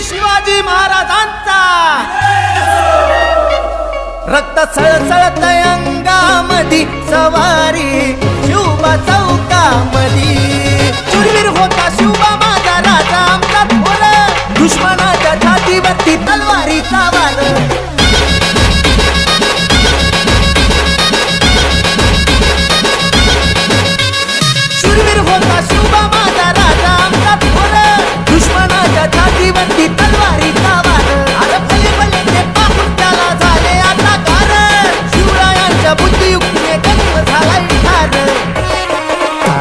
शिवाजी महाराजांचा रक्त सळसळत अंगामधी सवारी शिवबा चौकामधी शूरवीर होता शिवबा माझा राजा आमचा थोर दुश्मनाच्या छातीवरती तलवारीचा वार शूरवीर होता शिवबा माझा राजा आमचा थोर दुश्मनाच्या छातीवरती तलवारीचा वार अरे भले भले ते पाहून त्याला झाले आता कार शिवरायांच्या बुद्धियुक्तीने जन्म झालाय ठार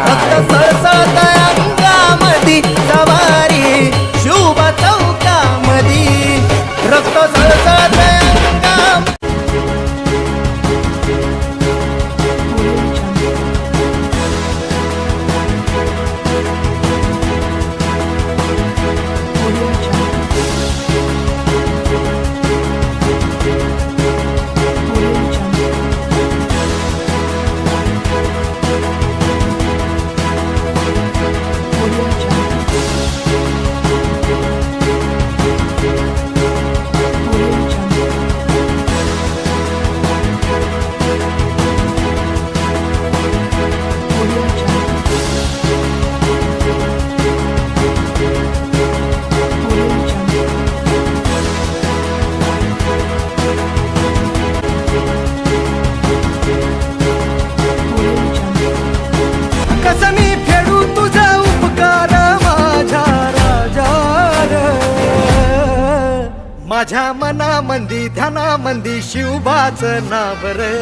रक्त सळसळत अंगामधी सवारी शिवबा चौकामधी रक्त सळसळत अंगाम कसमी फेडू तुझा उपकार माझ्या राजा माझ्या मनामंदी ध्यानामंदी शिवबाचं नाव रे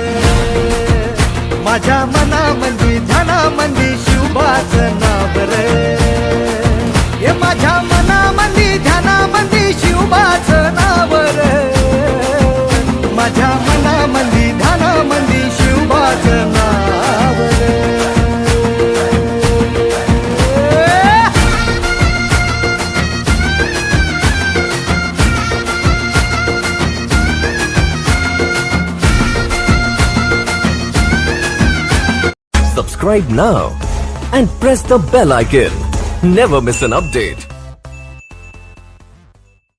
माझ्या मनामंदी ध्यानामंदी शिवबाचं नाव रे हे माझ्या मनामंदी ध्यानामंदी शिवबाचं नाव रे माझ्या मनामंदी ध्यानामंदी शिवबाचं नाव रे Subscribe now and press the bell icon. Never miss an update.